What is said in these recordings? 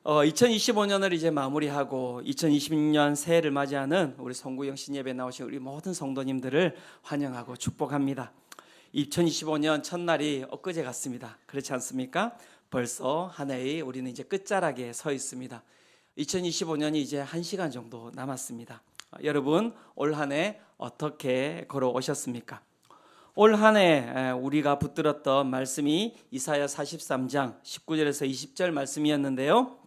2025년을 이제 마무리하고 2026년 새해를 맞이하는 우리 송구영 신예배 나오신 우리 모든 성도님들을 환영하고 축복합니다. 2025년 첫날이 엊그제 같습니다. 그렇지 않습니까? 벌써 한 해의 우리는 이제 끝자락에 서 있습니다. 2025년이 이제 1시간 정도 남았습니다. 여러분 올 한 해 어떻게 걸어오셨습니까? 올 한 해 우리가 붙들었던 말씀이 이사야 43장 19절에서 20절 말씀이었는데요.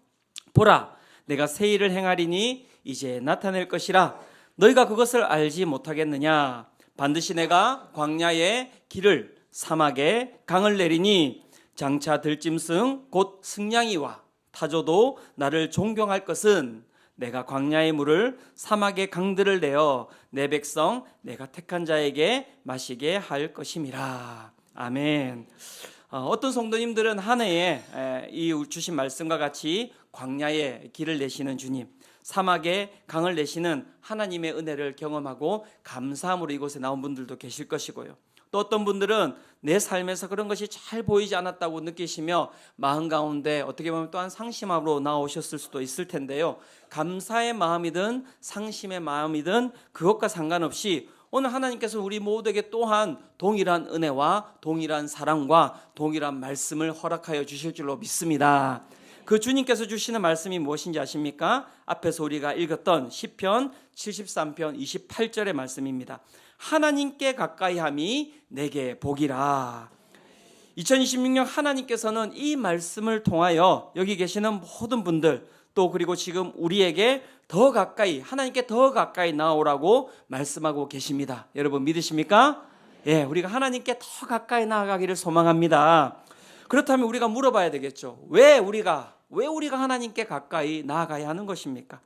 보라, 내가 새 일을 행하리니 이제 나타낼 것이라. 너희가 그것을 알지 못하겠느냐? 반드시 내가 광야에 길을, 사막에 강을 내리니 장차 들짐승 곧 승냥이와 타조도 나를 존경할 것은 내가 광야의 물을 사막의 강들을 내어 내 백성 내가 택한 자에게 마시게 할 것임이라. 아멘. 어떤 성도님들은 한 해에 이 주신 말씀과 같이 광야에 길을 내시는 주님, 사막에 강을 내시는 하나님의 은혜를 경험하고 감사함으로 이곳에 나온 분들도 계실 것이고요. 또 어떤 분들은 내 삶에서 그런 것이 잘 보이지 않았다고 느끼시며 마음 가운데 어떻게 보면 또한 상심함으로 나오셨을 수도 있을 텐데요. 감사의 마음이든 상심의 마음이든 그것과 상관없이 오늘 하나님께서 우리 모두에게 또한 동일한 은혜와 동일한 사랑과 동일한 말씀을 허락하여 주실 줄로 믿습니다. 그 주님께서 주시는 말씀이 무엇인지 아십니까? 앞에서 우리가 읽었던 시편 73편 28절의 말씀입니다. 하나님께 가까이함이 내게 복이라. 2026년 하나님께서는 이 말씀을 통하여 여기 계시는 모든 분들 또 그리고 지금 우리에게 더 가까이, 하나님께 더 가까이 나오라고 말씀하고 계십니다. 여러분 믿으십니까? 예, 우리가 하나님께 더 가까이 나아가기를 소망합니다. 그렇다면 우리가 물어봐야 되겠죠. 왜 우리가 하나님께 가까이 나아가야 하는 것입니까?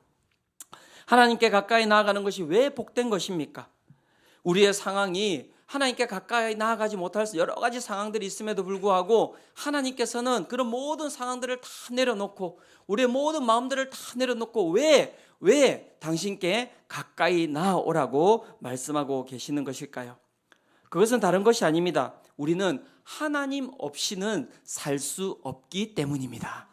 하나님께 가까이 나아가는 것이 왜 복된 것입니까? 우리의 상황이 하나님께 가까이 나아가지 못할 여러 가지 상황들이 있음에도 불구하고 하나님께서는 그런 모든 상황들을 다 내려놓고 우리의 모든 마음들을 다 내려놓고 왜 당신께 가까이 나아오라고 말씀하고 계시는 것일까요? 그것은 다른 것이 아닙니다. 우리는 하나님 없이는 살 수 없기 때문입니다.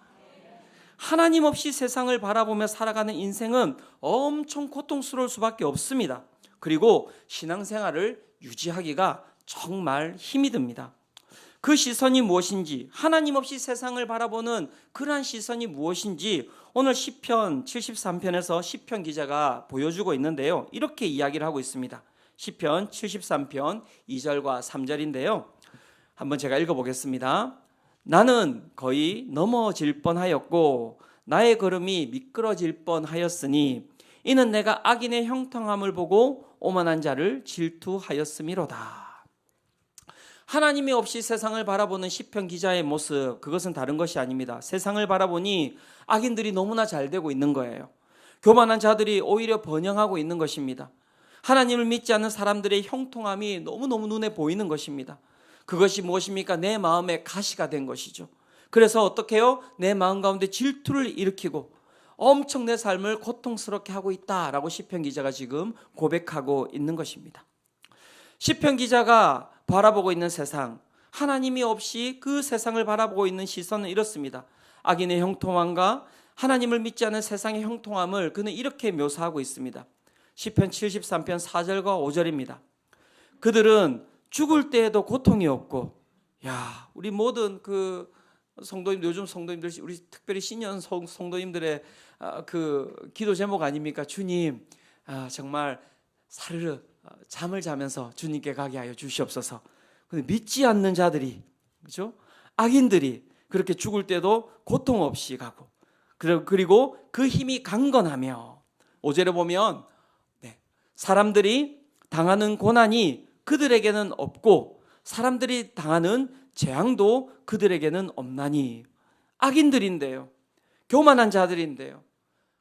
하나님 없이 세상을 바라보며 살아가는 인생은 엄청 고통스러울 수밖에 없습니다. 그리고 신앙생활을 유지하기가 정말 힘이 듭니다. 그 시선이 무엇인지, 하나님 없이 세상을 바라보는 그러한 시선이 무엇인지 오늘 시편 73편에서 시편 기자가 보여주고 있는데요. 이렇게 이야기를 하고 있습니다. 시편 73편 2절과 3절인데요. 한번 제가 읽어보겠습니다. 나는 거의 넘어질 뻔하였고 나의 걸음이 미끄러질 뻔하였으니 이는 내가 악인의 형통함을 보고 오만한 자를 질투하였음이로다. 하나님이 없이 세상을 바라보는 시편 기자의 모습, 그것은 다른 것이 아닙니다. 세상을 바라보니 악인들이 너무나 잘 되고 있는 거예요. 교만한 자들이 오히려 번영하고 있는 것입니다. 하나님을 믿지 않는 사람들의 형통함이 너무너무 눈에 보이는 것입니다. 그것이 무엇입니까? 내 마음의 가시가 된 것이죠. 그래서 어떻게 해요? 내 마음 가운데 질투를 일으키고 엄청 내 삶을 고통스럽게 하고 있다라고 시편 기자가 지금 고백하고 있는 것입니다. 시편 기자가 바라보고 있는 세상, 하나님이 없이 그 세상을 바라보고 있는 시선은 이렇습니다. 악인의 형통함과 하나님을 믿지 않는 세상의 형통함을 그는 이렇게 묘사하고 있습니다. 시편 73편 4절과 5절입니다. 그들은 죽을 때에도 고통이 없고, 우리 모든 그 성도님들, 요즘 성도님들, 우리 특별히 신년 성도님들의 그 기도 제목 아닙니까? 주님, 정말 사르르 잠을 자면서 주님께 가게 하여 주시옵소서. 근데 믿지 않는 자들이, 그렇죠? 악인들이 그렇게 죽을 때도 고통 없이 가고, 그리고 그 힘이 강건하며, 5절에 보면 사람들이 당하는 고난이 그들에게는 없고 사람들이 당하는 재앙도 그들에게는 없나니. 악인들인데요, 교만한 자들인데요,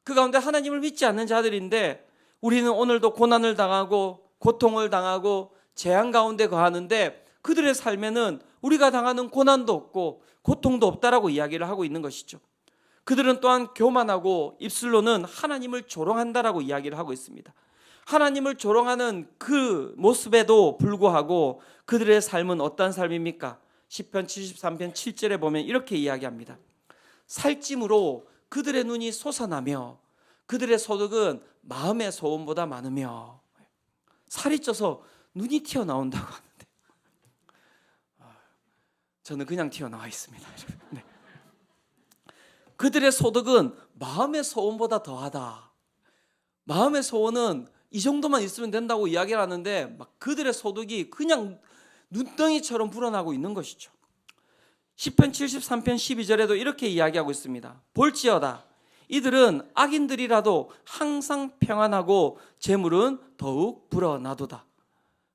그 가운데 하나님을 믿지 않는 자들인데 우리는 오늘도 고난을 당하고 고통을 당하고 재앙 가운데 거하는데 그들의 삶에는 우리가 당하는 고난도 없고 고통도 없다라고 이야기를 하고 있는 것이죠. 그들은 또한 교만하고 입술로는 하나님을 조롱한다라고 이야기를 하고 있습니다. 하나님을 조롱하는 그 모습에도 불구하고 그들의 삶은 어떤 삶입니까? 시편 73편 7절에 보면 이렇게 이야기합니다. 살찜으로 그들의 눈이 솟아나며 그들의 소득은 마음의 소원보다 많으며. 살이 쪄서 눈이 튀어나온다고 하는데 저는 그냥 튀어나와 있습니다. 네. 그들의 소득은 마음의 소원보다 더하다. 마음의 소원은 이 정도만 있으면 된다고 이야기를 하는데 막 그들의 소득이 그냥 눈덩이처럼 불어나고 있는 것이죠. 시편 73편 12절에도 이렇게 이야기하고 있습니다. 볼지어다 이들은 악인들이라도 항상 평안하고 재물은 더욱 불어나도다.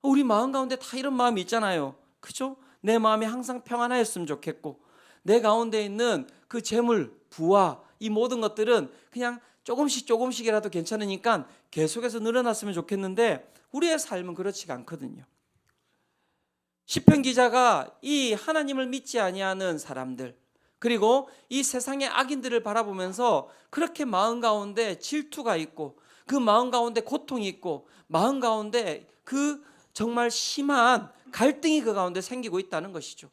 우리 마음 가운데 다 이런 마음이 있잖아요. 그죠? 내 마음이 항상 평안하였으면 좋겠고 내 가운데 있는 그 재물, 부와 이 모든 것들은 그냥 조금씩이라도 괜찮으니까 계속해서 늘어났으면 좋겠는데 우리의 삶은 그렇지가 않거든요. 시편 기자가 이 하나님을 믿지 아니하는 사람들 그리고 이 세상의 악인들을 바라보면서 그렇게 마음 가운데 질투가 있고 그 마음 가운데 고통이 있고 마음 가운데 그 정말 심한 갈등이 그 가운데 생기고 있다는 것이죠.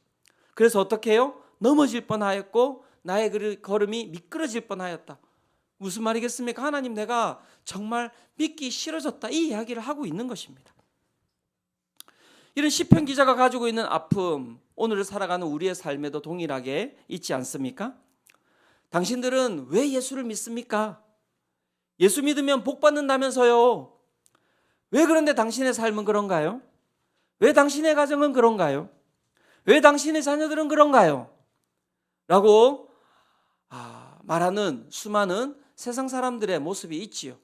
그래서 어떻게 해요? 넘어질 뻔하였고 나의 걸음이 미끄러질 뻔하였다. 무슨 말이겠습니까? 하나님 내가 정말 믿기 싫어졌다 이 이야기를 하고 있는 것입니다. 이런 시편 기자가 가지고 있는 아픔 오늘을 살아가는 우리의 삶에도 동일하게 있지 않습니까? 당신들은 왜 예수를 믿습니까? 예수 믿으면 복 받는다면서요. 왜 그런데 당신의 삶은 그런가요? 왜 당신의 가정은 그런가요? 왜 당신의 자녀들은 그런가요? 라고 말하는 수많은 세상 사람들의 모습이 있지요.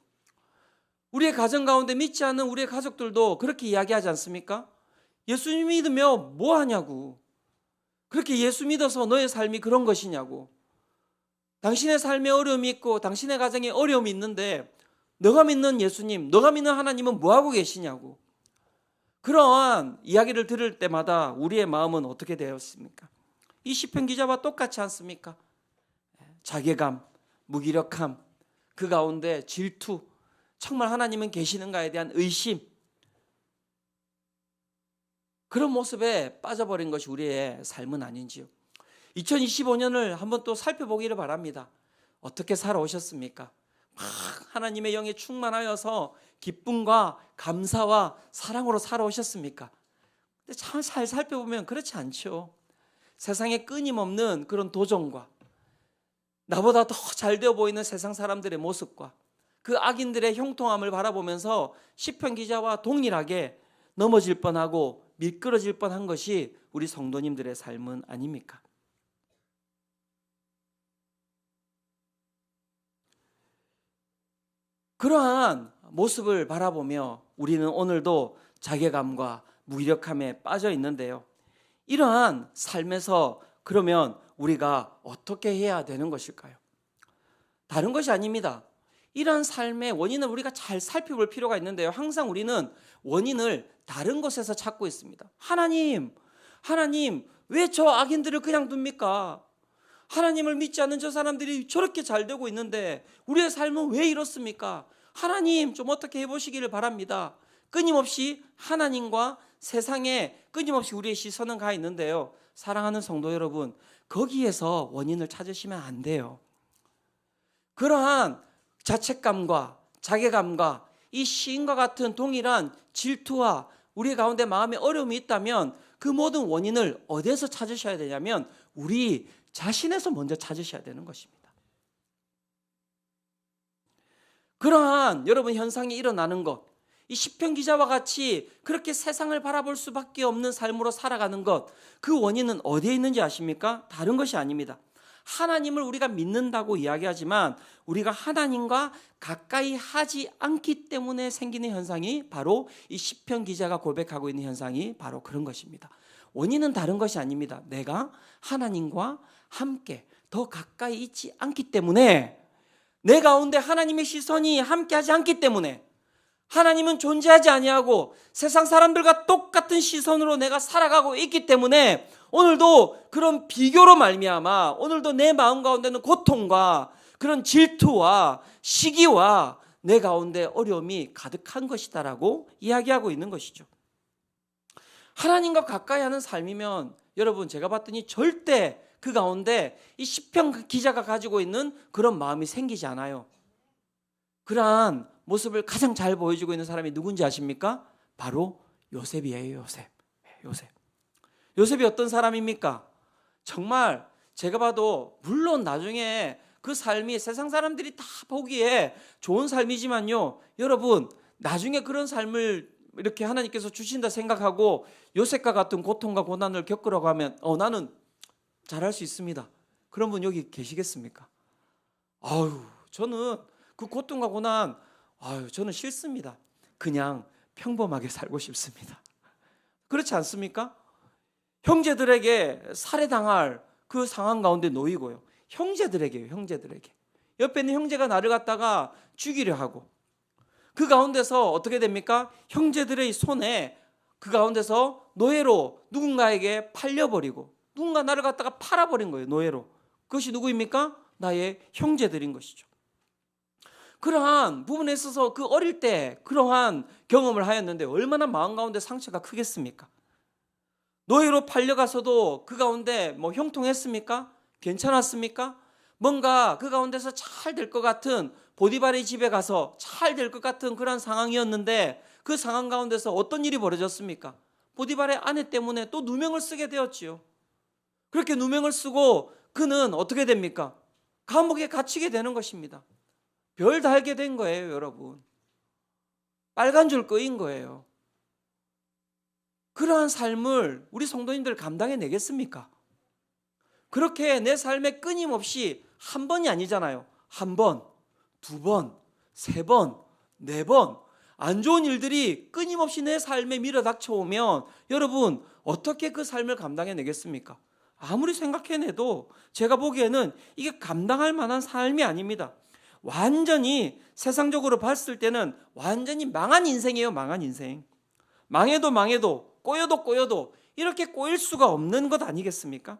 우리의 가정 가운데 믿지 않는 우리의 가족들도 그렇게 이야기하지 않습니까? 예수 믿으며 뭐 하냐고. 그렇게 예수 믿어서 너의 삶이 그런 것이냐고. 당신의 삶에 어려움이 있고 당신의 가정에 어려움이 있는데 너가 믿는 예수님, 너가 믿는 하나님은 뭐 하고 계시냐고. 그러한 이야기를 들을 때마다 우리의 마음은 어떻게 되었습니까? 이 시편 기자와 똑같지 않습니까? 자괴감, 무기력함, 그 가운데 질투, 정말 하나님은 계시는가에 대한 의심, 그런 모습에 빠져버린 것이 우리의 삶은 아닌지요. 2025년을 한번 또 살펴보기를 바랍니다. 어떻게 살아오셨습니까? 막 하나님의 영에 충만하여서 기쁨과 감사와 사랑으로 살아오셨습니까? 근데 참 잘 살펴보면 그렇지 않죠. 세상에 끊임없는 그런 도전과 나보다 더 잘되어 보이는 세상 사람들의 모습과 그 악인들의 형통함을 바라보면서 시편 기자와 동일하게 넘어질 뻔하고 미끄러질 뻔한 것이 우리 성도님들의 삶은 아닙니까? 그러한 모습을 바라보며 우리는 오늘도 자괴감과 무기력함에 빠져 있는데요. 이러한 삶에서 그러면 우리가 어떻게 해야 되는 것일까요? 다른 것이 아닙니다. 이러한 삶의 원인을 우리가 잘 살펴볼 필요가 있는데요. 항상 우리는 원인을 다른 곳에서 찾고 있습니다. 하나님 왜 저 악인들을 그냥 둡니까? 하나님을 믿지 않는 저 사람들이 저렇게 잘 되고 있는데 우리의 삶은 왜 이렇습니까? 하나님 좀 어떻게 해보시기를 바랍니다. 끊임없이 하나님과 세상에 끊임없이 우리의 시선은 가 있는데요. 사랑하는 성도 여러분, 거기에서 원인을 찾으시면 안 돼요. 그러한 자책감과 자괴감과 이 시인과 같은 동일한 질투와 우리 가운데 마음에 어려움이 있다면 그 모든 원인을 어디에서 찾으셔야 되냐면 우리 자신에서 먼저 찾으셔야 되는 것입니다. 그러한 여러분 현상이 일어나는 것, 이 시편 기자와 같이 그렇게 세상을 바라볼 수밖에 없는 삶으로 살아가는 것, 그 원인은 어디에 있는지 아십니까? 다른 것이 아닙니다. 하나님을 우리가 믿는다고 이야기하지만 우리가 하나님과 가까이 하지 않기 때문에 생기는 현상이 바로 이 시편 기자가 고백하고 있는 현상이 바로 그런 것입니다. 원인은 다른 것이 아닙니다. 내가 하나님과 함께 더 가까이 있지 않기 때문에, 내 가운데 하나님의 시선이 함께하지 않기 때문에, 하나님은 존재하지 아니하고 세상 사람들과 똑같은 시선으로 내가 살아가고 있기 때문에 오늘도 그런 비교로 말미암아 오늘도 내 마음 가운데는 고통과 그런 질투와 시기와 내 가운데 어려움이 가득한 것이다라고 이야기하고 있는 것이죠. 하나님과 가까이 하는 삶이면 여러분 제가 봤더니 절대 그 가운데 이 시편 기자가 가지고 있는 그런 마음이 생기지 않아요. 그러한 모습을 가장 잘 보여주고 있는 사람이 누군지 아십니까? 바로 요셉이에요. 요셉. 요셉이 어떤 사람입니까? 정말 제가 봐도 물론 나중에 그 삶이 세상 사람들이 다 보기에 좋은 삶이지만요, 여러분 나중에 그런 삶을 이렇게 하나님께서 주신다 생각하고 요셉과 같은 고통과 고난을 겪으라고 하면 나는 잘할 수 있습니다. 그런 분 여기 계시겠습니까? 저는 그 고통과 고난 저는 싫습니다. 그냥 평범하게 살고 싶습니다. 그렇지 않습니까? 형제들에게 살해당할 그 상황 가운데 놓이고요. 형제들에게 옆에 있는 형제가 나를 갖다가 죽이려 하고, 그 가운데서 어떻게 됩니까? 형제들의 손에 그 가운데서 노예로 누군가에게 팔려버리고, 누군가 나를 갖다가 팔아버린 거예요. 노예로. 그것이 누구입니까? 나의 형제들인 것이죠. 그러한 부분에 있어서 그 어릴 때 그러한 경험을 하였는데 얼마나 마음 가운데 상처가 크겠습니까? 노예로 팔려가서도 그 가운데 형통했습니까? 괜찮았습니까? 뭔가 그 가운데서 잘 될 것 같은, 보디발의 집에 가서 잘 될 것 같은 그런 상황이었는데 그 상황 가운데서 어떤 일이 벌어졌습니까? 보디발의 아내 때문에 또 누명을 쓰게 되었지요. 그렇게 누명을 쓰고 그는 어떻게 됩니까? 감옥에 갇히게 되는 것입니다. 별 달게 된 거예요, 여러분. 빨간 줄 끄인 거예요. 그러한 삶을 우리 성도님들 감당해내겠습니까? 그렇게 내 삶에 끊임없이 한 번이 아니잖아요. 한 번, 두 번, 세 번, 네 번 안 좋은 일들이 끊임없이 내 삶에 밀어닥쳐오면 여러분 어떻게 그 삶을 감당해내겠습니까? 아무리 생각해내도 제가 보기에는 이게 감당할 만한 삶이 아닙니다. 완전히 세상적으로 봤을 때는 완전히 망한 인생이에요. 망한 인생. 망해도 꼬여도 이렇게 꼬일 수가 없는 것 아니겠습니까?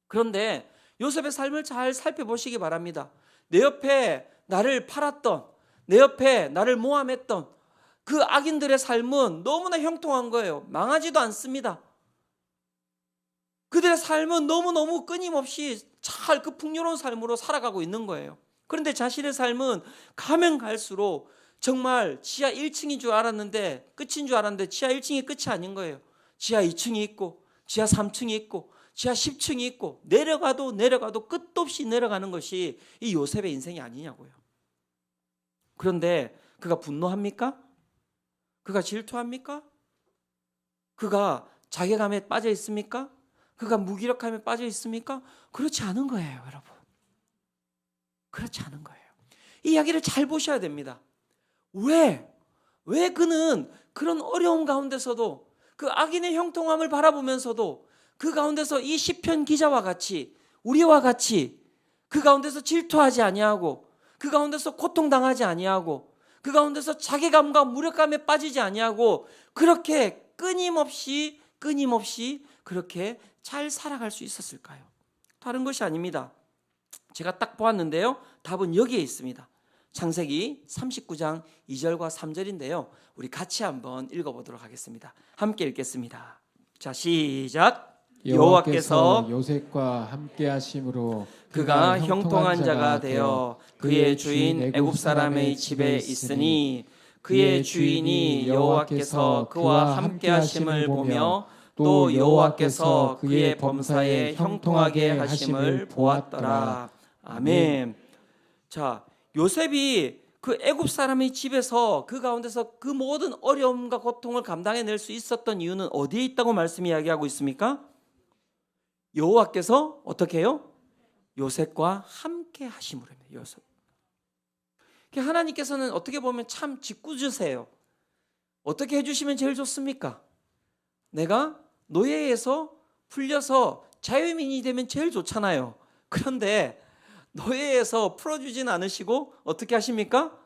그런데 요셉의 삶을 잘 살펴보시기 바랍니다. 내 옆에 나를 팔았던, 내 옆에 나를 모함했던 그 악인들의 삶은 너무나 형통한 거예요. 망하지도 않습니다. 그들의 삶은 너무너무 끊임없이 잘 그 풍요로운 삶으로 살아가고 있는 거예요. 그런데 자신의 삶은 가면 갈수록 정말 지하 1층인 줄 알았는데 끝인 줄 알았는데 지하 1층이 끝이 아닌 거예요. 지하 2층이 있고 지하 3층이 있고 지하 10층이 있고 내려가도 끝도 없이 내려가는 것이 이 요셉의 인생이 아니냐고요. 그런데 그가 분노합니까? 그가 질투합니까? 그가 자괴감에 빠져 있습니까? 그가 무기력함에 빠져 있습니까? 그렇지 않은 거예요, 여러분. 그렇지 않은 거예요. 이 이야기를 잘 보셔야 됩니다. 왜 그는 그런 어려운 가운데서도 그 악인의 형통함을 바라보면서도 그 가운데서 이 시편 기자와 같이 우리와 같이 그 가운데서 질투하지 아니하고 그 가운데서 고통당하지 아니하고 그 가운데서 자괴감과 무력감에 빠지지 아니하고 그렇게 끊임없이 그렇게 잘 살아갈 수 있었을까요? 다른 것이 아닙니다. 제가 딱 보았는데요. 답은 여기에 있습니다. 창세기 39장 2절과 3절인데요. 우리 같이 한번 읽어보도록 하겠습니다. 함께 읽겠습니다. 자, 시작. 여호와께서 요셉과 함께 하심으로 그가 형통한 자가 되어 그의 주인 애굽 사람의 집에 있으니 그의 주인이 여호와께서 그와 함께 하심을 보며 또 여호와께서 그의 범사에 형통하게 하심을 보았더라. 아멘. 자, 요셉이 그 애굽 사람의 집에서 그 가운데서 그 모든 어려움과 고통을 감당해낼 수 있었던 이유는 어디에 있다고 말씀이 이야기하고 있습니까? 여호와께서 어떻게 해요? 요셉과 함께 하심으로 합니다. 요셉. 하나님께서는 어떻게 보면 참 짓궂으세요. 어떻게 해주시면 제일 좋습니까? 내가 노예에서 풀려서 자유민이 되면 제일 좋잖아요. 그런데 노예에서 풀어주진 않으시고 어떻게 하십니까?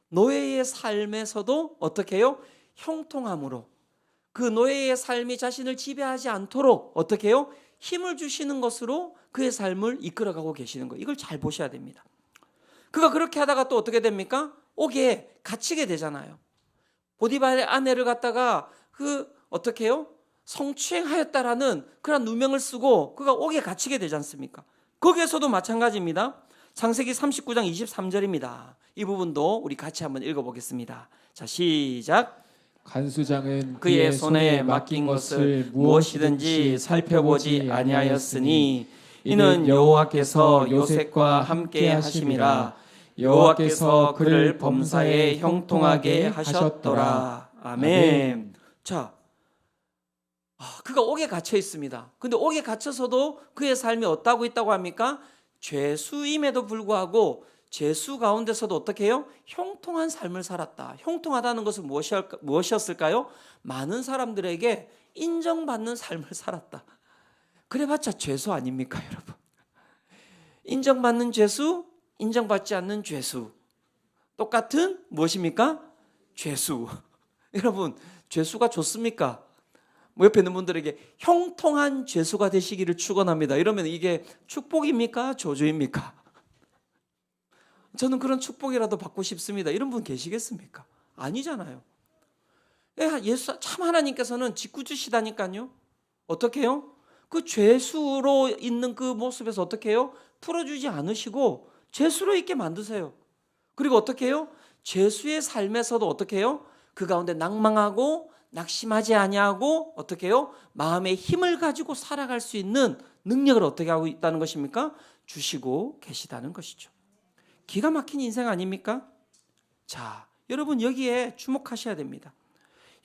노예의 삶에서도 어떻게 해요? 형통함으로 그 노예의 삶이 자신을 지배하지 않도록 어떻게 해요? 힘을 주시는 것으로 그의 삶을 이끌어가고 계시는 거예요. 이걸 잘 보셔야 됩니다. 그가 그렇게 하다가 또 어떻게 됩니까? 옥에 갇히게 되잖아요. 보디발의 아내를 갖다가 어떻게 해요? 성추행하였다라는 그런 누명을 쓰고 그가 옥에 갇히게 되지 않습니까? 거기에서도 마찬가지입니다. 창세기 39장 23절입니다. 이 부분도 우리 같이 한번 읽어보겠습니다. 자, 시작. 간수장은 그의 손에 맡긴 것을 무엇이든지 살펴보지 아니하였으니 이는 여호와께서 요셉과 함께 하심이라. 여호와께서 그를 범사에 형통하게 하셨더라. 아멘. 자, 그가 옥에 갇혀 있습니다. 근데 옥에 갇혀서도 그의 삶이 어떠하고 있다고 합니까? 죄수임에도 불구하고 죄수 가운데서도 어떻게 해요? 형통한 삶을 살았다. 형통하다는 것은 무엇이었을까요? 많은 사람들에게 인정받는 삶을 살았다. 그래봤자 죄수 아닙니까, 여러분? 인정받는 죄수, 인정받지 않는 죄수. 똑같은 무엇입니까? 죄수. 여러분, 죄수가 좋습니까? 옆에 있는 분들에게 형통한 죄수가 되시기를 축원합니다. 이러면 이게 축복입니까? 저주입니까? 저는 그런 축복이라도 받고 싶습니다. 이런 분 계시겠습니까? 아니잖아요. 예수 참 하나님께서는 짓궂으시다니까요. 어떻게 해요? 그 죄수로 있는 그 모습에서 어떻게 해요? 풀어주지 않으시고 죄수로 있게 만드세요. 그리고 어떻게 해요? 죄수의 삶에서도 어떻게 해요? 그 가운데 낭망하고 낙심하지 아니하고 어떻게 해요? 마음의 힘을 가지고 살아갈 수 있는 능력을 어떻게 하고 있다는 것입니까? 주시고 계시다는 것이죠. 기가 막힌 인생 아닙니까? 자, 여러분 여기에 주목하셔야 됩니다.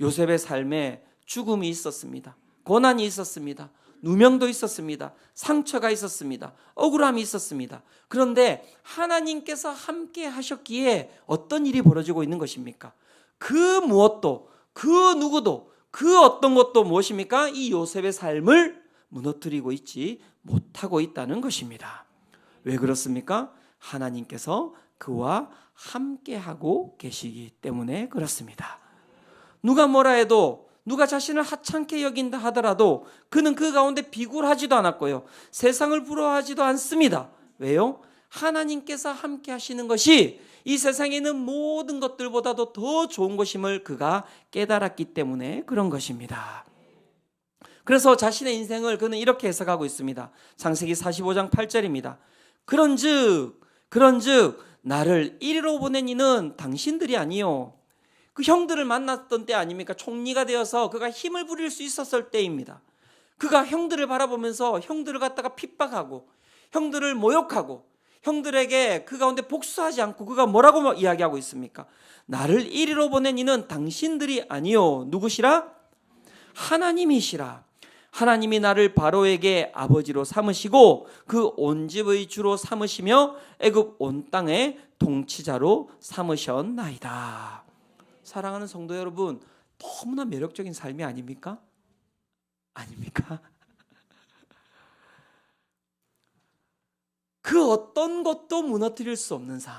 요셉의 삶에 죽음이 있었습니다. 고난이 있었습니다. 누명도 있었습니다. 상처가 있었습니다. 억울함이 있었습니다. 그런데 하나님께서 함께 하셨기에 어떤 일이 벌어지고 있는 것입니까? 그 무엇도, 그 누구도, 그 어떤 것도 무엇입니까? 이 요셉의 삶을 무너뜨리고 있지 못하고 있다는 것입니다. 왜 그렇습니까? 하나님께서 그와 함께하고 계시기 때문에 그렇습니다. 누가 뭐라 해도, 누가 자신을 하찮게 여긴다 하더라도 그는 그 가운데 비굴하지도 않았고요, 세상을 부러워하지도 않습니다. 왜요? 하나님께서 함께 하시는 것이 이 세상에 있는 모든 것들보다도 더 좋은 것임을 그가 깨달았기 때문에 그런 것입니다. 그래서 자신의 인생을 그는 이렇게 해석하고 있습니다. 창세기 45장 8절입니다. 그런즉 나를 이리로 보낸 이는 당신들이 아니요, 그 형들을 만났던 때 아닙니까? 총리가 되어서 그가 힘을 부릴 수 있었을 때입니다. 그가 형들을 바라보면서 형들을 갖다가 핍박하고 형들을 모욕하고 형들에게 그 가운데 복수하지 않고 그가 뭐라고 이야기하고 있습니까? 나를 이리로 보낸 이는 당신들이 아니요, 누구시라? 하나님이시라. 하나님이 나를 바로에게 아버지로 삼으시고 그 온 집의 주로 삼으시며 애굽 온 땅의 통치자로 삼으셨나이다. 사랑하는 성도 여러분, 너무나 매력적인 삶이 아닙니까? 아닙니까? 그 어떤 것도 무너뜨릴 수 없는 삶,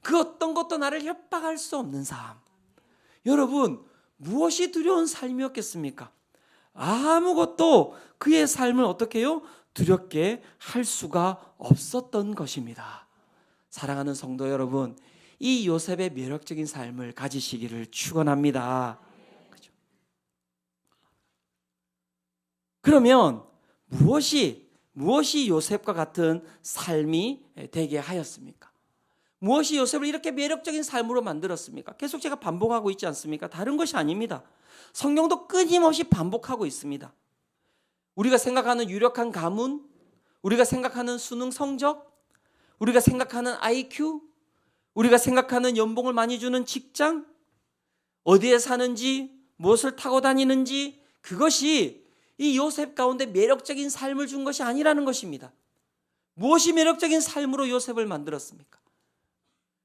그 어떤 것도 나를 협박할 수 없는 삶. 여러분, 무엇이 두려운 삶이었겠습니까? 아무것도 그의 삶을 어떻게 해요? 두렵게 할 수가 없었던 것입니다. 사랑하는 성도 여러분, 이 요셉의 매력적인 삶을 가지시기를 축원합니다. 그렇죠? 그러면 무엇이 요셉과 같은 삶이 되게 하였습니까? 무엇이 요셉을 이렇게 매력적인 삶으로 만들었습니까? 계속 제가 반복하고 있지 않습니까? 다른 것이 아닙니다. 성경도 끊임없이 반복하고 있습니다. 우리가 생각하는 유력한 가문, 우리가 생각하는 수능 성적, 우리가 생각하는 IQ, 우리가 생각하는 연봉을 많이 주는 직장, 어디에 사는지, 무엇을 타고 다니는지, 그것이 이 요셉 가운데 매력적인 삶을 준 것이 아니라는 것입니다. 무엇이 매력적인 삶으로 요셉을 만들었습니까?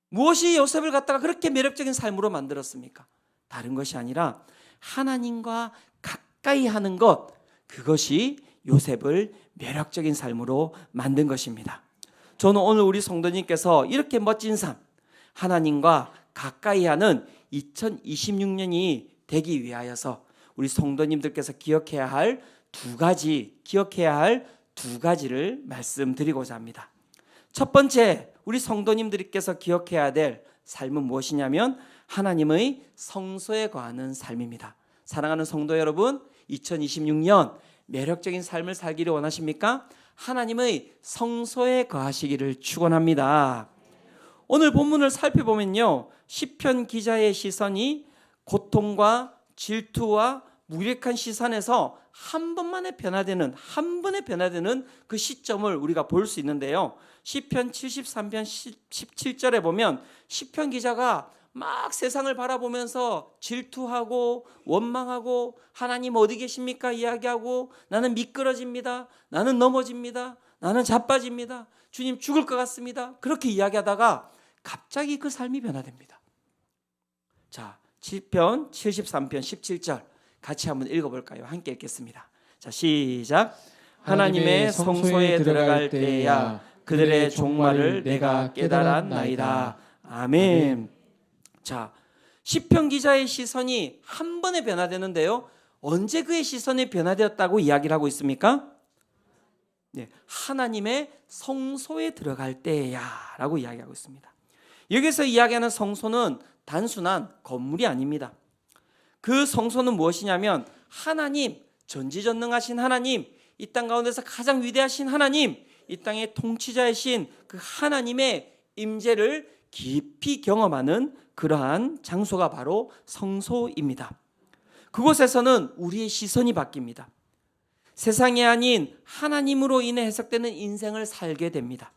무엇이 요셉을 갖다가 그렇게 매력적인 삶으로 만들었습니까? 다른 것이 아니라 하나님과 가까이 하는 것, 그것이 요셉을 매력적인 삶으로 만든 것입니다. 저는 오늘 우리 성도님께서 이렇게 멋진 삶, 하나님과 가까이 하는 2026년이 되기 위하여서 우리 성도님들께서 기억해야 할 두 가지를 말씀드리고자 합니다. 첫 번째, 우리 성도님들께서 기억해야 될 삶은 무엇이냐면 하나님의 성소에 거하는 삶입니다. 사랑하는 성도 여러분, 2026년 매력적인 삶을 살기를 원하십니까? 하나님의 성소에 거하시기를 축원합니다. 오늘 본문을 살펴보면요, 시편 기자의 시선이 고통과 질투와 무력한 시선에서 한 번에 변화되는 그 시점을 우리가 볼 수 있는데요. 시편 73편 17절에 보면 시편 기자가 막 세상을 바라보면서 질투하고 원망하고 하나님 어디 계십니까 이야기하고 나는 미끄러집니다. 나는 넘어집니다. 나는 자빠집니다. 주님 죽을 것 같습니다. 그렇게 이야기하다가 갑자기 그 삶이 변화됩니다. 자, 시편 73편 17절 같이 한번 읽어볼까요? 함께 읽겠습니다. 자, 시작. 하나님의 성소에 들어갈 때야 그들의 종말을 내가 깨달았나이다. 아멘. 자, 시편 기자의 시선이 한 번에 변화되는데요. 언제 그의 시선이 변화되었다고 이야기를 하고 있습니까? 네, 하나님의 성소에 들어갈 때야 라고 이야기하고 있습니다. 여기서 이야기하는 성소는 단순한 건물이 아닙니다. 그 성소는 무엇이냐면 하나님, 전지전능하신 하나님, 이 땅 가운데서 가장 위대하신 하나님, 이 땅의 통치자이신 그 하나님의 임재를 깊이 경험하는 그러한 장소가 바로 성소입니다. 그곳에서는 우리의 시선이 바뀝니다. 세상이 아닌 하나님으로 인해 해석되는 인생을 살게 됩니다.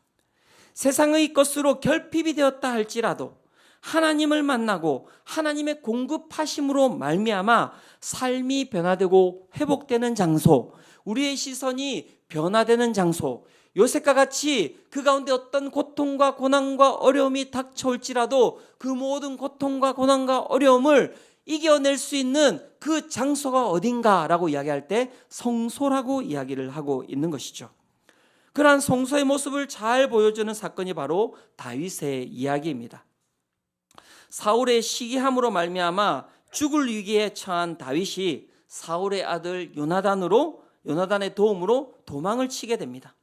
세상의 것으로 결핍이 되었다 할지라도 하나님을 만나고 하나님의 공급하심으로 말미암아 삶이 변화되고 회복되는 장소, 우리의 시선이 변화되는 장소, 요셉과 같이 그 가운데 어떤 고통과 고난과 어려움이 닥쳐올지라도 그 모든 고통과 고난과 어려움을 이겨낼 수 있는 그 장소가 어딘가라고 이야기할 때 성소라고 이야기를 하고 있는 것이죠. 그러한 성소의 모습을 잘 보여주는 사건이 바로 다윗의 이야기입니다. 사울의 시기함으로 말미암아 죽을 위기에 처한 다윗이 사울의 아들 요나단의 도움으로 도망을 치게 됩니다.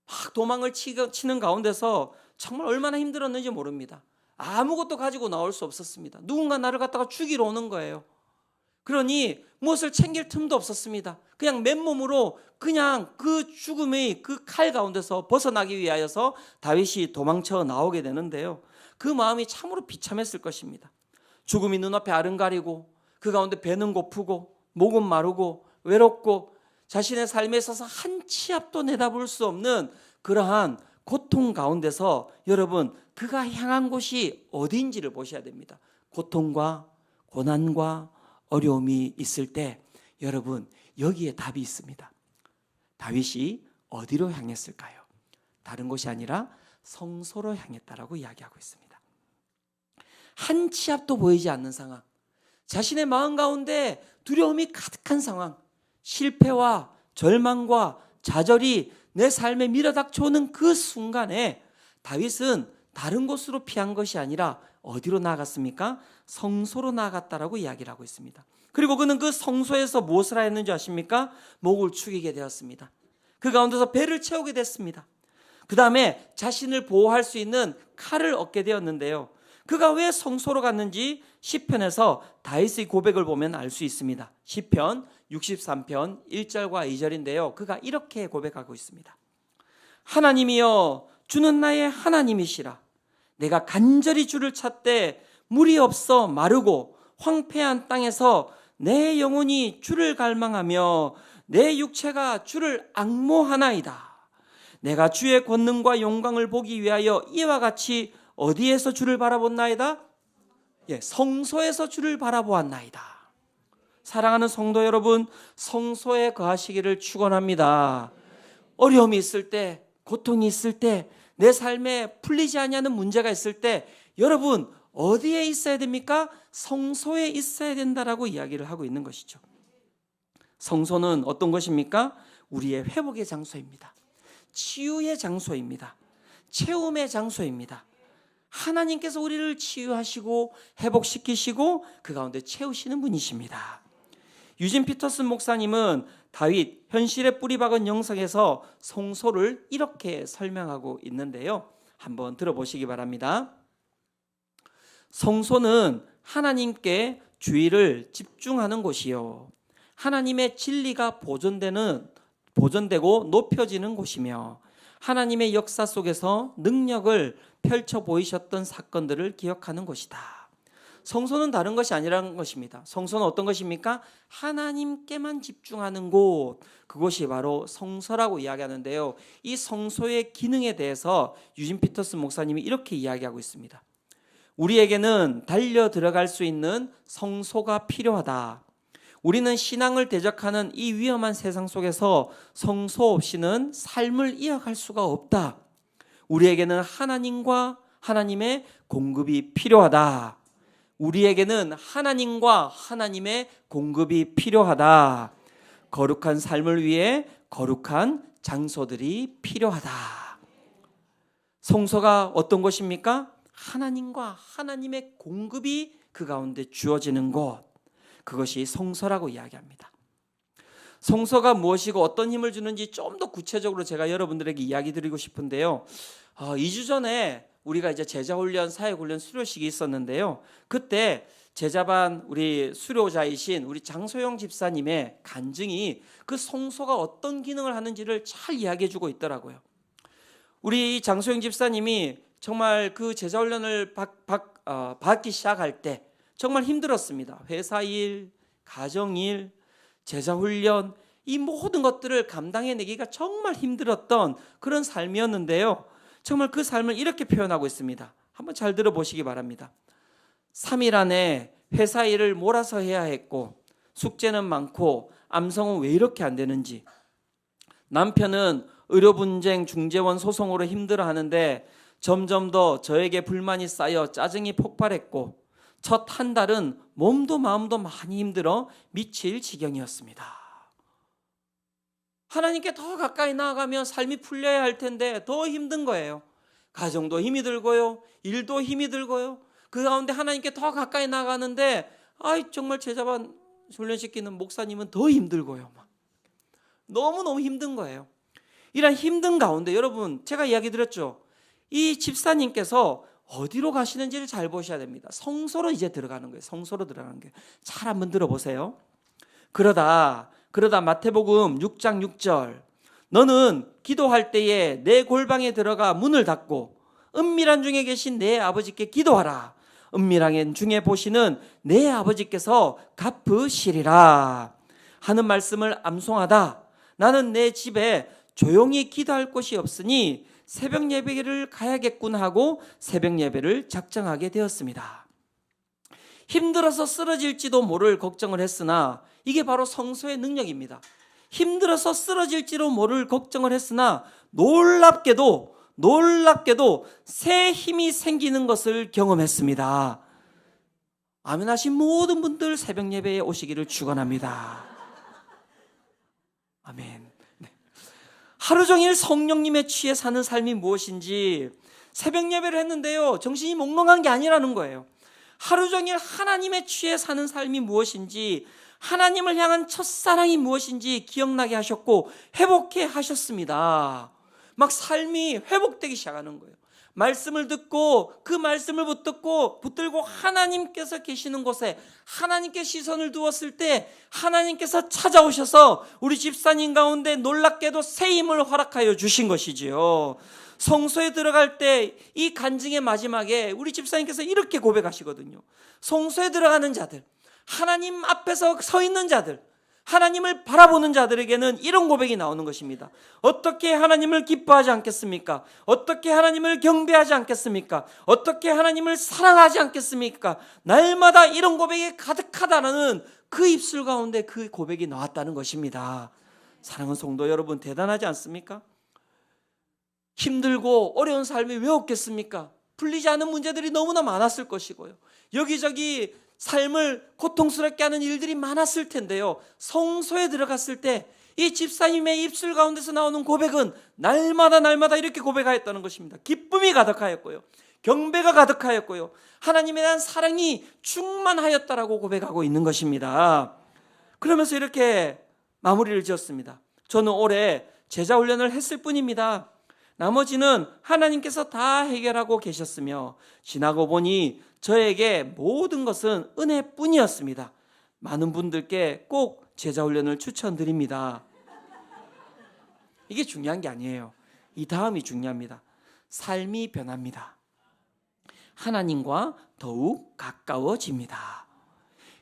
막 도망을 치는 가운데서 정말 얼마나 힘들었는지 모릅니다. 아무것도 가지고 나올 수 없었습니다. 누군가 나를 갖다가 죽이러 오는 거예요. 그러니 무엇을 챙길 틈도 없었습니다. 그냥 맨몸으로 그냥 그 죽음의 그 칼 가운데서 벗어나기 위하여서 다윗이 도망쳐 나오게 되는데요. 그 마음이 참으로 비참했을 것입니다. 죽음이 눈앞에 아른가리고 그 가운데 배는 고프고 목은 마르고 외롭고 자신의 삶에 있어서 한 치 앞도 내다볼 수 없는 그러한 고통 가운데서 여러분 그가 향한 곳이 어디인지를 보셔야 됩니다. 고통과 고난과 어려움이 있을 때 여러분 여기에 답이 있습니다. 다윗이 어디로 향했을까요? 다른 곳이 아니라 성소로 향했다라고 이야기하고 있습니다. 한 치 앞도 보이지 않는 상황, 자신의 마음 가운데 두려움이 가득한 상황, 실패와 절망과 좌절이 내 삶에 밀어닥쳐오는 그 순간에 다윗은 다른 곳으로 피한 것이 아니라 어디로 나아갔습니까? 성소로 나아갔다라고 이야기를 하고 있습니다. 그리고 그는 그 성소에서 무엇을 하였는지 아십니까? 목을 축이게 되었습니다. 그 가운데서 배를 채우게 됐습니다. 그 다음에 자신을 보호할 수 있는 칼을 얻게 되었는데요. 그가 왜 성소로 갔는지 시편에서 다윗의 고백을 보면 알 수 있습니다. 시편 63편 1절과 2절인데요. 그가 이렇게 고백하고 있습니다. 하나님이여 주는 나의 하나님이시라. 내가 간절히 주를 찾되 물이 없어 마르고 황폐한 땅에서 내 영혼이 주를 갈망하며 내 육체가 주를 앙모하나이다. 내가 주의 권능과 영광을 보기 위하여 이와 같이 어디에서 주를 바라본나이다? 성소에서 주를 바라보았나이다. 사랑하는 성도 여러분, 성소에 거하시기를 축원합니다. 어려움이 있을 때, 고통이 있을 때, 내 삶에 풀리지 아니하는 문제가 있을 때 여러분 어디에 있어야 됩니까? 성소에 있어야 된다라고 이야기를 하고 있는 것이죠. 성소는 어떤 것입니까? 우리의 회복의 장소입니다. 치유의 장소입니다. 채움의 장소입니다. 하나님께서 우리를 치유하시고 회복시키시고 그 가운데 채우시는 분이십니다. 유진 피터슨 목사님은 다윗 현실에 뿌리 박은 영성에서 성소를 이렇게 설명하고 있는데요. 한번 들어보시기 바랍니다. 성소는 하나님께 주의를 집중하는 곳이요, 하나님의 진리가 보존되고 높여지는 곳이며 하나님의 역사 속에서 능력을 펼쳐 보이셨던 사건들을 기억하는 곳이다. 성소는 다른 것이 아니라는 것입니다. 성소는 어떤 것입니까? 하나님께만 집중하는 곳, 그것이 바로 성소라고 이야기하는데요. 이 성소의 기능에 대해서 유진 피터스 목사님이 이렇게 이야기하고 있습니다. 우리에게는 달려 들어갈 수 있는 성소가 필요하다. 우리는 신앙을 대적하는 이 위험한 세상 속에서 성소 없이는 삶을 이어갈 수가 없다. 우리에게는 하나님과 하나님의 공급이 필요하다. 우리에게는 하나님과 하나님의 공급이 필요하다. 거룩한 삶을 위해 거룩한 장소들이 필요하다. 성소가 어떤 것입니까? 하나님과 하나님의 공급이 그 가운데 주어지는 곳, 그것이 성소라고 이야기합니다. 성소가 무엇이고 어떤 힘을 주는지 좀 더 구체적으로 제가 여러분들에게 이야기 드리고 싶은데요. 2주 전에 우리가 이제 제자훈련, 사역훈련 수료식이 있었는데요. 그때 제자반 우리 수료자이신 우리 장소영 집사님의 간증이 그 성소가 어떤 기능을 하는지를 잘 이야기해 주고 있더라고요. 우리 장소영 집사님이 정말 그 제자훈련을 받기 시작할 때 정말 힘들었습니다. 회사 일, 가정 일, 제자훈련, 이 모든 것들을 감당해내기가 정말 힘들었던 그런 삶이었는데요. 정말 그 삶을 이렇게 표현하고 있습니다. 한번 잘 들어보시기 바랍니다. 3일 안에 회사 일을 몰아서 해야 했고 숙제는 많고 암성은 왜 이렇게 안 되는지, 남편은 의료분쟁 중재원 소송으로 힘들어하는데 점점 더 저에게 불만이 쌓여 짜증이 폭발했고 첫 한 달은 몸도 마음도 많이 힘들어 미칠 지경이었습니다. 하나님께 더 가까이 나아가면 삶이 풀려야 할 텐데 더 힘든 거예요. 가정도 힘이 들고요, 일도 힘이 들고요. 그 가운데 하나님께 더 가까이 나아가는데 정말 제자반 훈련시키는 목사님은 더 힘들고요. 너무너무 힘든 거예요. 이런 힘든 가운데 여러분, 제가 이야기 드렸죠. 이 집사님께서 어디로 가시는지를 잘 보셔야 됩니다. 성소로 이제 들어가는 거예요. 성소로 들어가는 거예요. 잘 한번 들어보세요. 그러다 마태복음 6장 6절, 너는 기도할 때에 내 골방에 들어가 문을 닫고 은밀한 중에 계신 내 아버지께 기도하라. 은밀한 중에 보시는 내 아버지께서 갚으시리라 하는 말씀을 암송하다. 나는 내 집에 조용히 기도할 곳이 없으니 새벽 예배를 가야겠군 하고 새벽 예배를 작정하게 되었습니다. 힘들어서 쓰러질지도 모를 걱정을 했으나 이게 바로 성소의 능력입니다. 힘들어서 쓰러질지도 모를 걱정을 했으나 놀랍게도 새 힘이 생기는 것을 경험했습니다. 아멘 하신 모든 분들 새벽 예배에 오시기를 축원합니다. 아멘. 네. 하루 종일 성령님에 취해 사는 삶이 무엇인지 새벽 예배를 했는데요, 정신이 몽롱한 게 아니라는 거예요. 하루 종일 하나님에 취해 사는 삶이 무엇인지, 하나님을 향한 첫사랑이 무엇인지 기억나게 하셨고 회복해 하셨습니다. 막 삶이 회복되기 시작하는 거예요. 말씀을 듣고 그 말씀을 붙들고 하나님께서 계시는 곳에 하나님께 시선을 두었을 때 하나님께서 찾아오셔서 우리 집사님 가운데 놀랍게도 새 힘을 허락하여 주신 것이지요. 성소에 들어갈 때 이 간증의 마지막에 우리 집사님께서 이렇게 고백하시거든요. 성소에 들어가는 자들, 하나님 앞에서 서 있는 자들, 하나님을 바라보는 자들에게는 이런 고백이 나오는 것입니다. 어떻게 하나님을 기뻐하지 않겠습니까? 어떻게 하나님을 경배하지 않겠습니까? 어떻게 하나님을 사랑하지 않겠습니까? 날마다 이런 고백이 가득하다는 그 입술 가운데 그 고백이 나왔다는 것입니다. 사랑하는 성도 여러분, 대단하지 않습니까? 힘들고 어려운 삶이 왜 없겠습니까? 풀리지 않은 문제들이 너무나 많았을 것이고요, 여기저기 삶을 고통스럽게 하는 일들이 많았을 텐데요, 성소에 들어갔을 때 이 집사님의 입술 가운데서 나오는 고백은 날마다 이렇게 고백하였다는 것입니다. 기쁨이 가득하였고요, 경배가 가득하였고요, 하나님에 대한 사랑이 충만하였다라고 고백하고 있는 것입니다. 그러면서 이렇게 마무리를 지었습니다. 저는 올해 제자훈련을 했을 뿐입니다. 나머지는 하나님께서 다 해결하고 계셨으며 지나고 보니 저에게 모든 것은 은혜뿐이었습니다. 많은 분들께 꼭 제자 훈련을 추천드립니다. 이게 중요한 게 아니에요. 이 다음이 중요합니다. 삶이 변합니다. 하나님과 더욱 가까워집니다.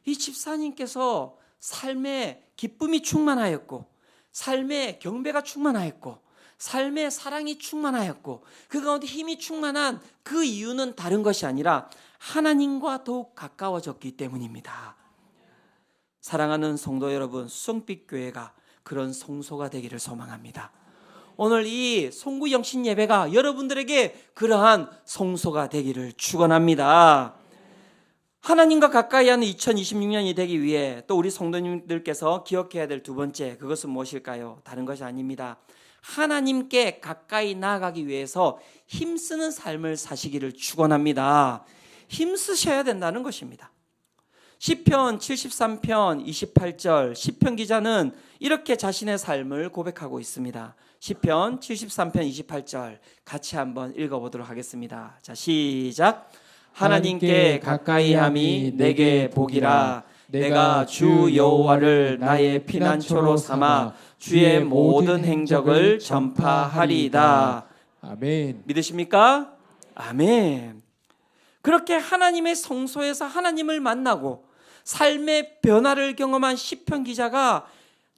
이 집사님께서 삶에 기쁨이 충만하였고, 삶에 경배가 충만하였고, 삶에 사랑이 충만하였고, 그 가운데 힘이 충만한 그 이유는 다른 것이 아니라 하나님과 더욱 가까워졌기 때문입니다. 사랑하는 성도 여러분, 수성빛 교회가 그런 성소가 되기를 소망합니다. 오늘 이 송구 영신 예배가 여러분들에게 그러한 성소가 되기를 축원합니다. 하나님과 가까이 하는 2026년이 되기 위해 또 우리 성도님들께서 기억해야 될 두 번째, 그것은 무엇일까요? 다른 것이 아닙니다. 하나님께 가까이 나아가기 위해서 힘쓰는 삶을 사시기를 축원합니다. 힘쓰셔야 된다는 것입니다. 시편 73편 28절, 시편 기자는 이렇게 자신의 삶을 고백하고 있습니다. 시편 73편 28절 같이 한번 읽어보도록 하겠습니다. 자, 시작. 하나님께 가까이함이 내게 복이라. 내가 주 여호와를 나의 피난처로 삼아 주의 모든 행적을 전파하리이다. 아멘. 믿으십니까? 아멘. 그렇게 하나님의 성소에서 하나님을 만나고 삶의 변화를 경험한 시편 기자가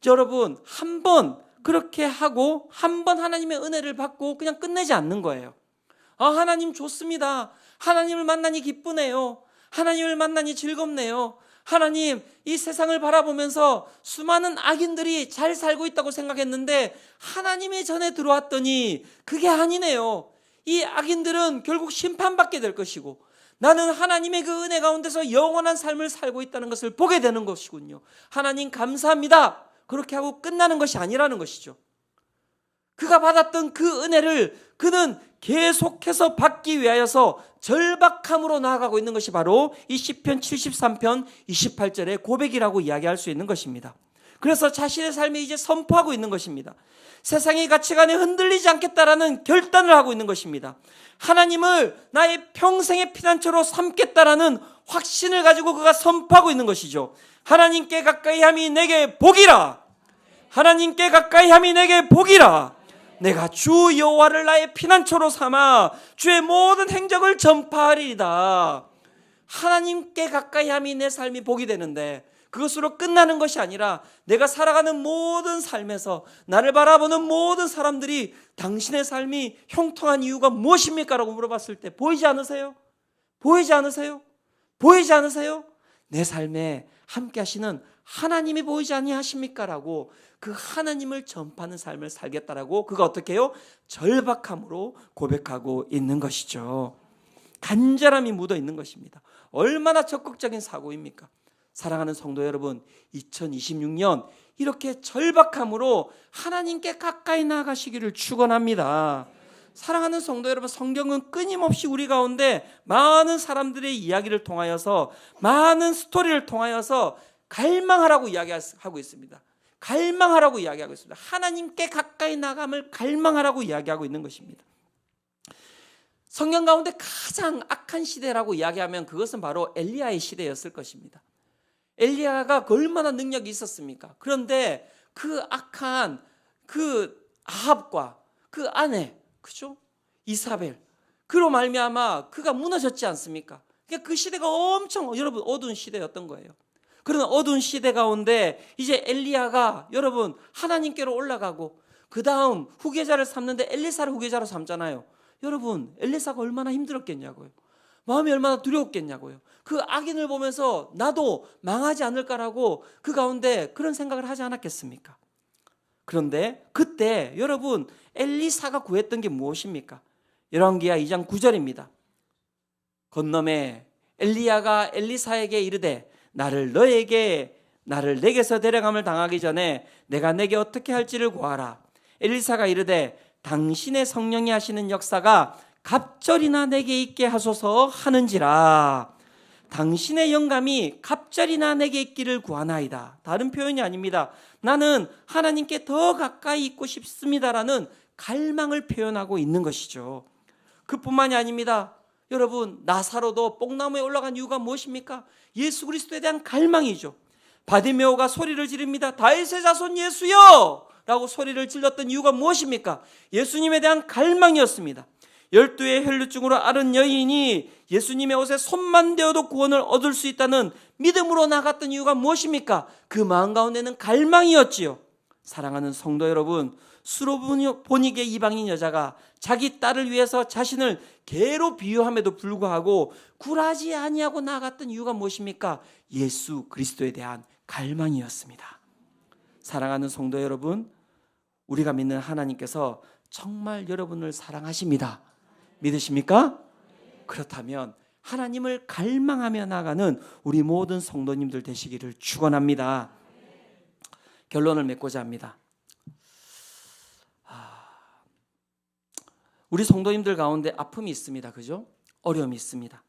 여러분 한 번 그렇게 하고 한 번 하나님의 은혜를 받고 그냥 끝내지 않는 거예요. 하나님 좋습니다. 하나님을 만나니 기쁘네요. 하나님을 만나니 즐겁네요. 하나님, 이 세상을 바라보면서 수많은 악인들이 잘 살고 있다고 생각했는데 하나님의 전에 들어왔더니 그게 아니네요. 이 악인들은 결국 심판받게 될 것이고 나는 하나님의 그 은혜 가운데서 영원한 삶을 살고 있다는 것을 보게 되는 것이군요. 하나님 감사합니다. 그렇게 하고 끝나는 것이 아니라는 것이죠. 그가 받았던 그 은혜를 그는 계속해서 받기 위하여서 절박함으로 나아가고 있는 것이 바로 이 시편 73편 28절의 고백이라고 이야기할 수 있는 것입니다. 그래서 자신의 삶에 이제 선포하고 있는 것입니다. 세상의 가치관에 흔들리지 않겠다라는 결단을 하고 있는 것입니다. 하나님을 나의 평생의 피난처로 삼겠다라는 확신을 가지고 그가 선포하고 있는 것이죠. 하나님께 가까이함이 내게 복이라. 하나님께 가까이함이 내게 복이라. 내가 주 여호와를 나의 피난처로 삼아 주의 모든 행적을 전파하리이다. 하나님께 가까이함이 내 삶이 복이 되는데 그것으로 끝나는 것이 아니라 내가 살아가는 모든 삶에서 나를 바라보는 모든 사람들이 당신의 삶이 형통한 이유가 무엇입니까? 라고 물어봤을 때 보이지 않으세요? 보이지 않으세요? 보이지 않으세요? 내 삶에 함께 하시는 하나님이 보이지 아니하십니까? 라고 그 하나님을 전파하는 삶을 살겠다라고 그가 어떻게 해요? 절박함으로 고백하고 있는 것이죠. 간절함이 묻어 있는 것입니다. 얼마나 적극적인 사고입니까? 사랑하는 성도 여러분, 2026년 이렇게 절박함으로 하나님께 가까이 나아가시기를 축원합니다. 사랑하는 성도 여러분, 성경은 끊임없이 우리 가운데 많은 사람들의 이야기를 통하여서 많은 스토리를 통하여서 갈망하라고 이야기하고 있습니다. 갈망하라고 이야기하고 있습니다. 하나님께 가까이 나감을 갈망하라고 이야기하고 있는 것입니다. 성경 가운데 가장 악한 시대라고 이야기하면 그것은 바로 엘리야의 시대였을 것입니다. 엘리야가 얼마나 능력이 있었습니까? 그런데 그 악한 그 아합과 그 아내, 그죠? 이사벨, 그로 말미암아 그가 무너졌지 않습니까? 그러니까 그 시대가 엄청 여러분 어두운 시대였던 거예요. 그런 어두운 시대 가운데 이제 엘리야가 여러분 하나님께로 올라가고 그 다음 후계자를 삼는데 엘리사를 후계자로 삼잖아요. 여러분 엘리사가 얼마나 힘들었겠냐고요. 마음이 얼마나 두려웠겠냐고요. 그 악인을 보면서 나도 망하지 않을까라고 그 가운데 그런 생각을 하지 않았겠습니까? 그런데 그때 여러분 엘리사가 구했던 게 무엇입니까? 열왕기하 2장 9절입니다. 건너매 엘리야가 엘리사에게 이르되 나를 내게서 데려감을 당하기 전에 내가 내게 어떻게 할지를 구하라. 엘리사가 이르되 당신의 성령이 하시는 역사가 갑절이나 내게 있게 하소서 하는지라. 당신의 영감이 갑절이나 내게 있기를 구하나이다. 다른 표현이 아닙니다. 나는 하나님께 더 가까이 있고 싶습니다라는 갈망을 표현하고 있는 것이죠. 그뿐만이 아닙니다. 여러분 나사로도 뽕나무에 올라간 이유가 무엇입니까? 예수 그리스도에 대한 갈망이죠. 바디메오가 소리를 지릅니다. 다윗의 자손 예수여! 라고 소리를 질렀던 이유가 무엇입니까? 예수님에 대한 갈망이었습니다. 12의 혈루증으로 앓은 여인이 예수님의 옷에 손만 대어도 구원을 얻을 수 있다는 믿음으로 나갔던 이유가 무엇입니까? 그 마음 가운데는 갈망이었지요. 사랑하는 성도 여러분, 수로보니게 이방인 여자가 자기 딸을 위해서 자신을 개로 비유함에도 불구하고 굴하지 아니하고 나갔던 이유가 무엇입니까? 예수 그리스도에 대한 갈망이었습니다. 사랑하는 성도 여러분, 우리가 믿는 하나님께서 정말 여러분을 사랑하십니다. 믿으십니까? 그렇다면 하나님을 갈망하며 나가는 우리 모든 성도님들 되시기를 축원합니다. 결론을 맺고자 합니다. 우리 성도님들 가운데 아픔이 있습니다. 그죠? 어려움이 있습니다.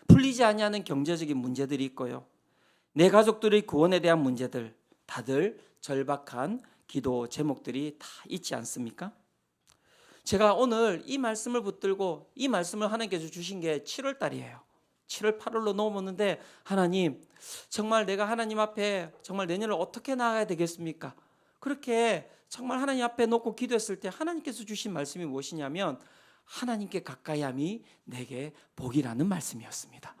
풀리지 아니하는 경제적인 문제들이 있고요. 내 가족들의 구원에 대한 문제들, 다들 절박한 기도 제목들이 다 있지 않습니까? 제가 오늘 이 말씀을 붙들고 이 말씀을 하나님께서 주신 게 7월 달이에요. 7월 8월로 넘었는데 하나님, 정말 내가 하나님 앞에 정말 내년을 어떻게 나아가야 되겠습니까? 그렇게 정말 하나님 앞에 놓고 기도했을 때 하나님께서 주신 말씀이 무엇이냐면 하나님께 가까이함이 내게 복이라는 말씀이었습니다.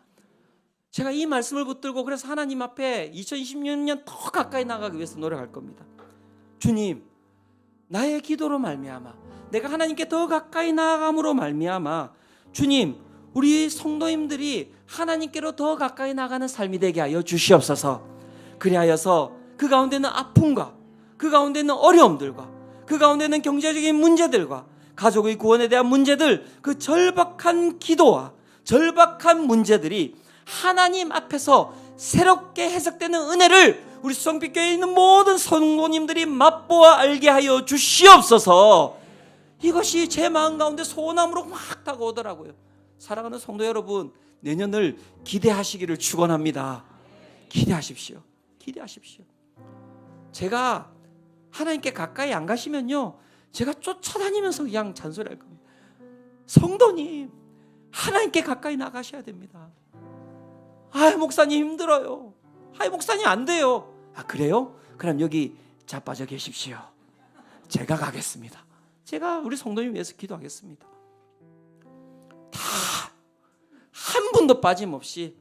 제가 이 말씀을 붙들고 그래서 하나님 앞에 2026년 더 가까이 나가기 위해서 노력할 겁니다. 주님, 나의 기도로 말미암아 내가 하나님께 더 가까이 나아감으로 말미암아 주님, 우리 성도님들이 하나님께로 더 가까이 나가는 삶이 되게 하여 주시옵소서. 그리하여서 그 가운데는 아픔과 그 가운데는 어려움들과 그 가운데는 경제적인 문제들과 가족의 구원에 대한 문제들, 그 절박한 기도와 절박한 문제들이 하나님 앞에서 새롭게 해석되는 은혜를 우리 수성빛교회에 있는 모든 성도님들이 맛보아 알게 하여 주시옵소서. 이것이 제 마음 가운데 소원함으로 확 다가오더라고요. 사랑하는 성도 여러분, 내년을 기대하시기를 축원합니다. 기대하십시오. 기대하십시오. 제가 하나님께 가까이 안 가시면요, 제가 쫓아다니면서 그냥 잔소리할 겁니다. 성도님, 하나님께 가까이 나가셔야 됩니다. 목사님 힘들어요. 목사님 안 돼요. 그래요? 그럼 여기 자빠져 계십시오. 제가 가겠습니다. 제가 우리 성도님 위해서 기도하겠습니다. 다 한 분도 빠짐없이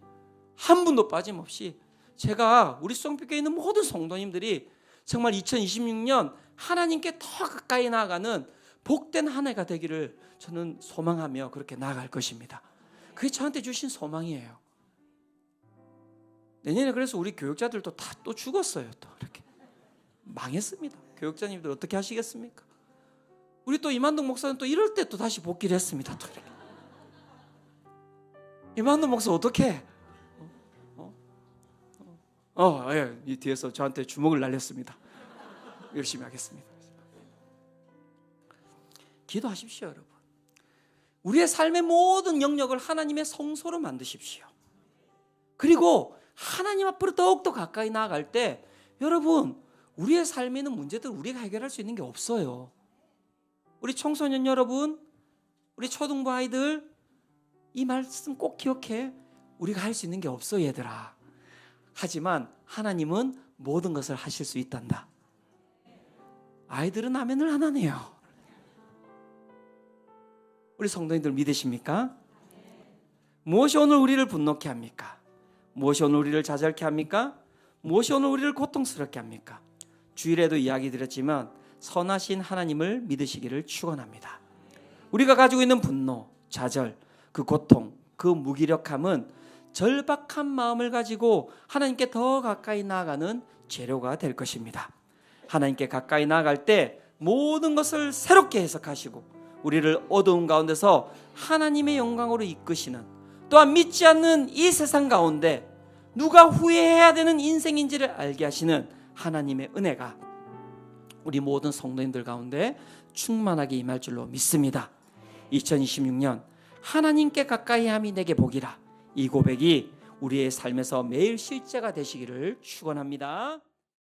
제가 우리 수성빛교회에 있는 모든 성도님들이 정말 2026년 하나님께 더 가까이 나아가는 복된 한 해가 되기를 저는 소망하며 그렇게 나아갈 것입니다. 그게 저한테 주신 소망이에요. 내년에 그래서 우리 교육자들도 다 또 죽었어요. 또 이렇게 망했습니다. 교육자님들 어떻게 하시겠습니까? 우리 또 이만동 목사는 또 이럴 때 또 다시 복귀를 했습니다. 또 이렇게. 이만동 목사 어떻게? 이 뒤에서 저한테 주먹을 날렸습니다. 열심히 하겠습니다. 기도하십시오, 여러분. 우리의 삶의 모든 영역을 하나님의 성소로 만드십시오. 그리고 하나님 앞으로 더욱더 가까이 나아갈 때 여러분, 우리의 삶에 있는 문제들 우리가 해결할 수 있는 게 없어요. 우리 청소년 여러분, 우리 초등부 아이들, 이 말씀 꼭 기억해. 우리가 할 수 있는 게 없어, 얘들아. 하지만 하나님은 모든 것을 하실 수 있단다. 아이들은 아멘을 안 하네요. 우리 성도님들 믿으십니까? 무엇이 오늘 우리를 분노케 합니까? 무엇이 오늘 우리를 좌절케 합니까? 무엇이 오늘 우리를 고통스럽게 합니까? 주일에도 이야기 드렸지만 선하신 하나님을 믿으시기를 축원합니다. 우리가 가지고 있는 분노, 좌절, 그 고통, 그 무기력함은 절박한 마음을 가지고 하나님께 더 가까이 나아가는 재료가 될 것입니다. 하나님께 가까이 나아갈 때 모든 것을 새롭게 해석하시고 우리를 어두운 가운데서 하나님의 영광으로 이끄시는, 또한 믿지 않는 이 세상 가운데 누가 후회해야 되는 인생인지를 알게 하시는 하나님의 은혜가 우리 모든 성도님들 가운데 충만하게 임할 줄로 믿습니다. 2026년 하나님께 가까이 함이 내게 복이라, 이 고백이 우리의 삶에서 매일 실제가 되시기를 축원합니다.